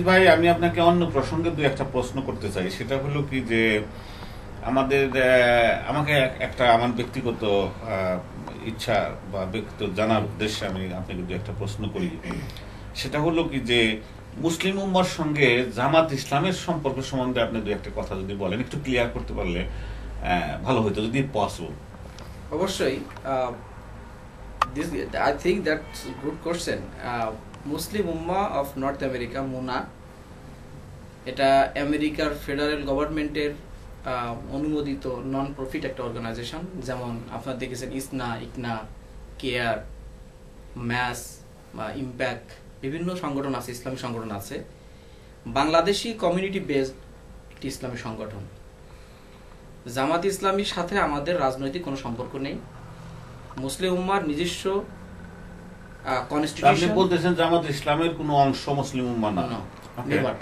ভাই, আমি আপনাকে অন্য প্রসঙ্গে দুই একটা প্রশ্ন করতে চাই। সেটা হলো কি যে আমাদের আমাকে একটা আমার ব্যক্তিগত ইচ্ছা বা ব্যক্তিগত জানার উদ্দেশ্যে আমি আপনাকে দু একটা প্রশ্ন করি। সেটা হলো কি যে মুসলিম উম্মার সঙ্গে জামাত ইসলামের সম্পর্ক সম্বন্ধে আপনি দু একটা কথা যদি বলেন, একটু ক্লিয়ার করতে পারলে ভালো হতো, যদি পসিবল। অবশ্যই। I think that's a good question. Muslim Ummah of North America, MUNA, এটা আমেরিকার ফেডারেল গভর্নমেন্টের অনুমোদিত নন প্রফিট একটা অর্গানাইজেশন। যেমন আপনারা দেখেছেন ইসনা, ইকনা, কেয়ার, ম্যাস বা ইম্প্যাক্ট, বিভিন্ন সংগঠন আছে, ইসলামী সংগঠন আছে। বাংলাদেশি কমিউনিটি বেসড একটি ইসলামী সংগঠন। জামাত ইসলামীর সাথে আমাদের রাজনৈতিক কোনো সম্পর্ক নেই। মুসলিম উম্মার নিজস্ব কনস্টিটিউশন। আপনি বলতেছেন জামাত ইসলামের কোনো অংশ মুসলিম উম্মাহ না? নেভার।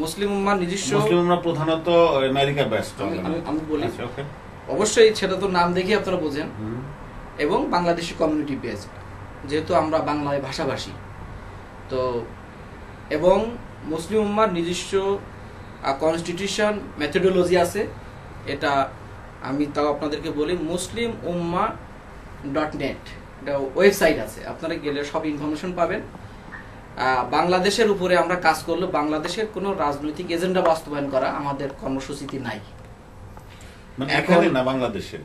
মুসলিম উম্মার নিজস্ব, মুসলিম উম্মাহ প্রধানত আমেরিকা বেসড। আমি বলি অবশ্যই সেটা তো নাম দেখে আপনারা বোঝেন। এবং বাংলাদেশি কমিউনিটি বেসড, যেহেতু আমরা বাংলায় ভাষাভাষী তো। এবং মুসলিম উম্মার নিজস্ব কনস্টিটিউশন, মেথোডোলজি আছে। এটা আমি তাও আপনাদেরকে বলি, মুসলিম উম্মাহ .net এটা ওয়েবসাইট আছে, আপনারা গেলে সব ইনফরমেশন পাবেন। বাংলাদেশের উপরে আমরা কাজ করলে বাংলাদেশের কোনো রাজনৈতিক এজেন্ডা বাস্তবায়ন করা আমাদের কর্মসূচিতে নাই। এখানে না, বাংলাদেশে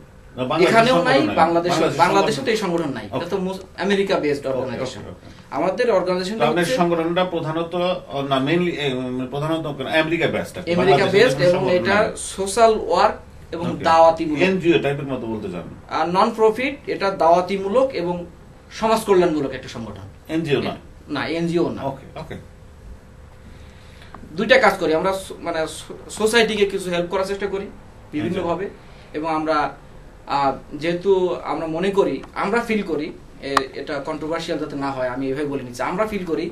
এখানেও নাই, বাংলাদেশে তো এই সংগঠন নাই। এটা তো আমেরিকা বেসড অর্গানাইজেশন। আমাদের অর্গানাইজেশনটা আপনাদের সংগঠনটা প্রধানত না মেইনলি প্রধানত আমেরিকা বেসড, এবং এটা সোশ্যাল ওয়ার্ক এবং দাওয়াতিমূলক, এনজিও টাইপের মতো বলতে চান। আর নন প্রফিট, এটা দাওয়াতিমূলক এবং সমাজ কল্যাণমূলক একটা সংগঠন। এনজিও না? না, এনজিও না। ওকে ওকে। দুইটা কাজ করি আমরা, মানে সোসাইটিকে কিছু হেল্প করার চেষ্টা করি বিভিন্ন ভাবে। এবং আমরা যেহেতু আমরা মনে করি, আমরা ফিল করি, এটা কন্ট্রোভার্সিয়াল যাতে না হয় আমি এভাবে বলে নিচ্ছি, আমরা ফিল করি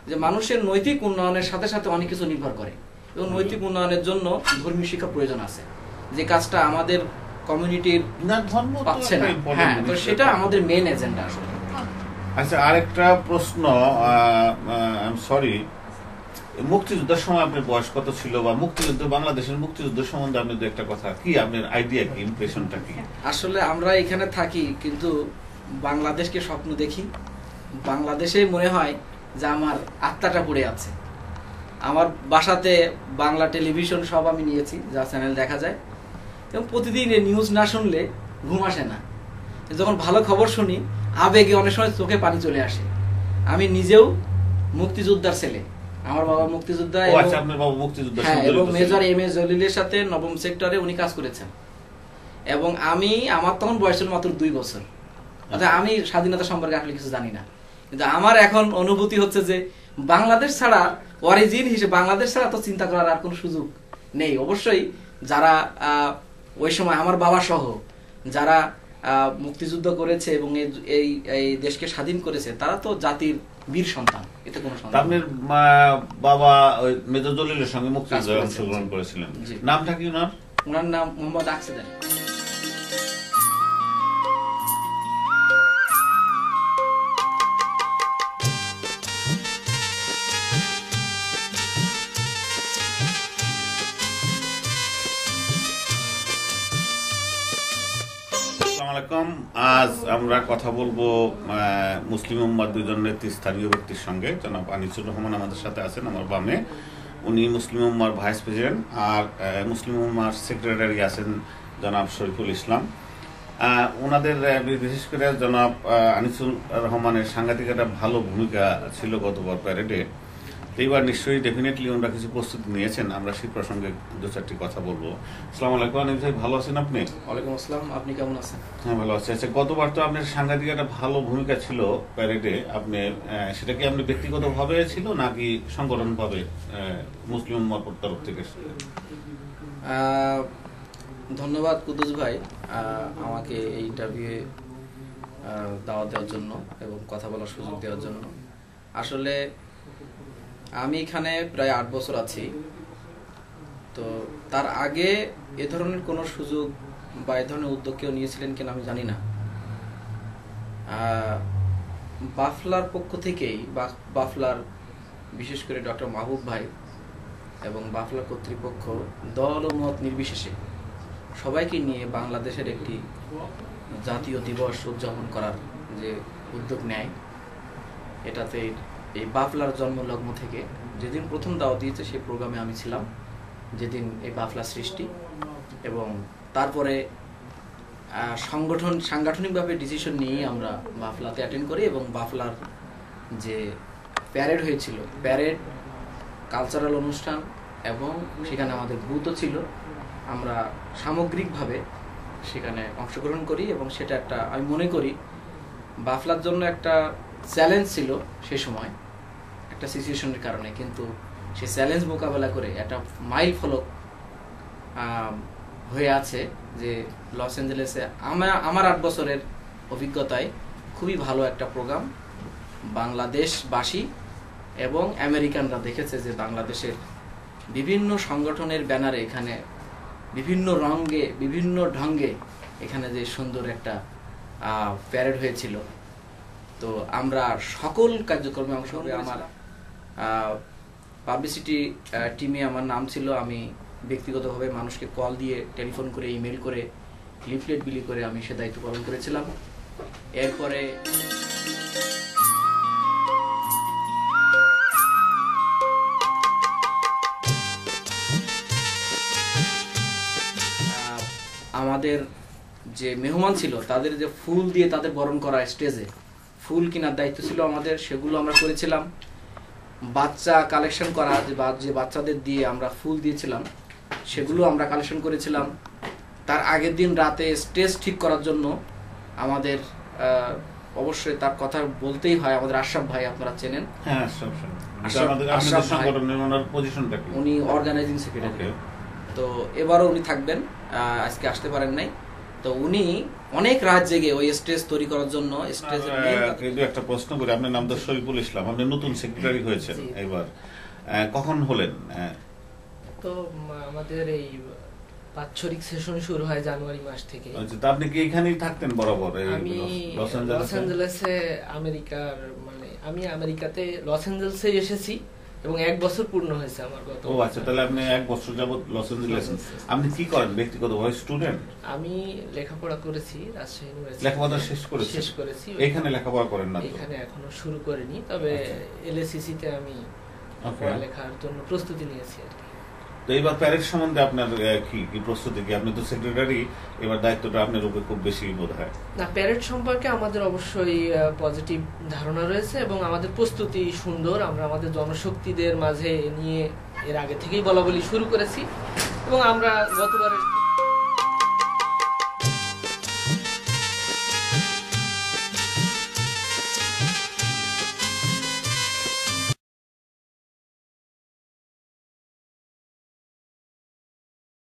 যে মানুষের নৈতিক উন্নয়নের সাথে সাথে অনেক কিছু নির্ভর করে। এবং নৈতিক উন্নয়নের জন্য ধর্মীয় শিক্ষা প্রয়োজন আছে, যে কাজটা আমাদের কমিউনিটির পাচ্ছে না। হ্যাঁ, তো সেটা আমাদের মেইন এজেন্ডা আসলে। আচ্ছা, আরেকটা প্রশ্ন, সরি, মুক্তিযুদ্ধের সময় আপনার বয়স কত ছিল, বা মুক্তিযুদ্ধ, বাংলাদেশের মুক্তিযুদ্ধ সম্বন্ধে আপনি দু একটা কথা, কি আপনার আইডিয়া, কি ইমপ্রেশনটা কি? আসলে আমরা এখানে থাকি কিন্তু বাংলাদেশকে স্বপ্ন দেখি। বাংলাদেশে মনে হয় যে আমার আত্মাটা পড়ে আছে। আমার বাসাতে বাংলা টেলিভিশন সব আমি নিয়েছি, যা চ্যানেল দেখা যায়, এবং প্রতিদিন নিউজ না শুনলে ঘুম আসে না। যখন ভালো খবর শুনি আবেগে অনেক সময় চোখে পানি চলে আসে। আমি নিজেও মুক্তিযোদ্ধার ছেলে, আমার বাবা মুক্তিযোদ্ধা, এবং মেজর এম এ জলিলের সাথে নবম সেক্টরে উনি কাজ করেছেন। এবং আমার তখন বয়স ছিল মাত্র 2 বছর। অর্থাৎ আমি স্বাধীনতা সম্পর্কে আসলে কিছু জানি না, কিন্তু আমার এখন অনুভূতি হচ্ছে যে বাংলাদেশ ছাড়া, অরিজিন হিসেবে বাংলাদেশ ছাড়া তো চিন্তা করার আর কোনো সুযোগ নেই। অবশ্যই যারা ওই সময় আমার বাবা সহ যারা মুক্তিযুদ্ধ করেছে এবং এই দেশকে স্বাধীন করেছে, তারা তো জাতির বীর সন্তান, এতে কোনো সন্দেহ নেই। আপনার বাবা মেজর জলিলের সঙ্গে মুক্তিযুদ্ধে অংশগ্রহণ করেছিলেন, নামটা কি ওনার? ওনার নাম মোহাম্মদ আকসিদ আলী। আজ আমরা কথা বলবো মুসলিম উম্মাহর দুজন নেতৃস্থানীয় ব্যক্তির সঙ্গে। জনাব আনিসুর রহমান আমাদের সাথে আছেন আমার বামে, উনি মুসলিম উম্মাহর ভাইস প্রেসিডেন্ট। আর মুসলিম উম্মাহর সেক্রেটারি আছেন জনাব শরীফুল ইসলাম। ওনাদের বিশেষ করে জনাব আনিসুর রহমানের সাংঘাতিক একটা ভালো ভূমিকা ছিল গতবার প্যারেডে। এইবার নিশ্চয়ই ডেফিনেটলি ওনারা কিছু প্রস্তুতি নিয়েছেন, আমরা সেই প্রসঙ্গে দু চারটি কথা বলবো। আসসালামু আলাইকুম আনিস ভাই, ভালো আছেন আপনি? ওয়ালাইকুম আসসালাম, আপনি কেমন আছেন? হ্যাঁ, ভালো আছি। আচ্ছা, গতবার তো আপনার সাংঘাতিক একটা ভালো ভূমিকা ছিল প্যারেডে। আপনি সেটা কি আপনি ব্যক্তিগতভাবে ছিল নাকি সংগঠনভাবে মুসলিম উম্মাহর তরফ থেকে? ধন্যবাদ কুদ্দুস ভাই আমাকে এই ইন্টারভিউয়ে দাওয়াত দেওয়ার জন্য এবং কথা বলার সুযোগ দেওয়ার জন্য। আসলে আমি এখানে প্রায় 8 বছর আছি। তো তার আগে এ ধরনের কোনো সুযোগ বা এ ধরনের উদ্যোগ কেউ নিয়েছিলেন কিনা আমি জানি না। বাফলার পক্ষ থেকেই বা বাফলার বিশেষ করে ডক্টর মাহবুব ভাই এবং বাফলা কর্তৃপক্ষ দল ও মত নির্বিশেষে সবাইকে নিয়ে বাংলাদেশের একটি জাতীয় দিবস উদযাপন করার যে উদ্যোগ নেয়, এটাতে এই বাফলার জন্মলগ্ন থেকে যেদিন প্রথম দাওয়াত দিয়েছে সেই প্রোগ্রামে আমি ছিলাম, যেদিন এই বাফলা সৃষ্টি, এবং তারপরে সাংগঠনিকভাবে ডিসিশন নিয়ে আমরা বাফলাতে অ্যাটেন্ড করি এবং বাফলার যে প্যারেড হয়েছিল, প্যারেড, কালচারাল অনুষ্ঠান এবং সেখানে আমাদের বুথও ছিল, আমরা সামগ্রিকভাবে সেখানে অংশগ্রহণ করি এবং সেটা একটা, আমি মনে করি বাফলার জন্য একটা চ্যালেঞ্জ ছিল সে সময় একটা সিচুয়েশনের কারণে, কিন্তু সেই চ্যালেঞ্জ মোকাবেলা করে একটা মাইল ফলক হয়ে আছে যে লস অ্যাঞ্জেলেসে আমার 8 বছরের অভিজ্ঞতায় খুবই ভালো একটা প্রোগ্রাম বাংলাদেশবাসী এবং আমেরিকানরা দেখেছে যে বাংলাদেশের বিভিন্ন সংগঠনের ব্যানারে এখানে বিভিন্ন রঙে বিভিন্ন ঢঙ্গে এখানে যে সুন্দর একটা প্যারেড হয়েছিল। তো আমরা সকল কার্যক্রমে অংশগ্রহণ, আমার পাবলিসিটি টিমে আমার নাম ছিল, আমি ব্যক্তিগতভাবে মানুষকে কল দিয়ে, টেলিফোন করে, ইমেল করে, লিফলেট বিলি করে আমি সে দায়িত্ব পালন করেছিলাম। এরপরে আমাদের যে মেহমান ছিল তাদের যে ফুল দিয়ে তাদের বরণ করা, স্টেজে ফুল কেনার দায়িত্ব ছিল আমাদের, সেগুলো আমরা করেছিলাম। বাচ্চা কালেকশন করা, যে বাচ্চাদের দিয়ে আমরা ফুল দিয়েছিলাম সেগুলো আমরা কালেকশন করেছিলাম। তার আগের দিন রাতে স্টেজ ঠিক করার জন্য আমাদের অবশ্যই তার কথা বলতেই হয়, আমাদের আশরাফ ভাই আপনারা চেনেন, উনি অর্গানাইজিং সেক্রেটারি। তো এবারও উনি থাকবেন, আজকে আসতে পারেন নাই। তো উনি অনেক রাত জেগে ওই স্টেজ তৈরি করার জন্য একটা প্রশ্ন করি, আপনার নাম তো শরীফুল ইসলাম, আপনি নতুন সেক্রেটারি হয়েছেন এবার, কখন হলেন? তো আমাদের এই বাৎসরিক সেশন শুরু হয় জানুয়ারি মাস থেকে। আচ্ছা, আপনি কি এখানেই থাকতেন বরাবর? আমি লস অ্যাঞ্জেলেসে আমি আমেরিকাতে লস অ্যাঞ্জেলেসে এসেছি এবং 1 বছর পূর্ণ হয়েছে আমার গত। ও আচ্ছা, তাহলে আপনি 1 বছর যাবত লস অ্যাঞ্জেলেস। আপনি কি করেন ব্যক্তিগতভাবে? স্টুডেন্ট? আমি লেখাপড়া করেছি রাজশাহী ইউনিভার্সিটি। লেখাপড়া শেষ করেছি? এখানে লেখাপড়া করেন না? এখানে এখনো শুরু করিনি, তবে এলএসসি তে আমি পড়ালেখার জন্য প্রস্তুতি নিয়েছি আর কি। তো এবার প্যারেড সম্বন্ধে আপনার কি প্রস্তুতি? কি আপনি তো সেক্রেটারি, এবার দায়িত্বটা আপনার উপরে খুব বেশি বোধ হয়। না, প্যারেড সম্পর্কে আমাদের অবশ্যই পজিটিভ ধারণা রয়েছে এবং আমাদের প্রস্তুতি সুন্দর। আমরা আমাদের জনশক্তিদের মাঝে নিয়ে এর আগে থেকেই বলা বলি শুরু করেছি এবং আমরা গতবারের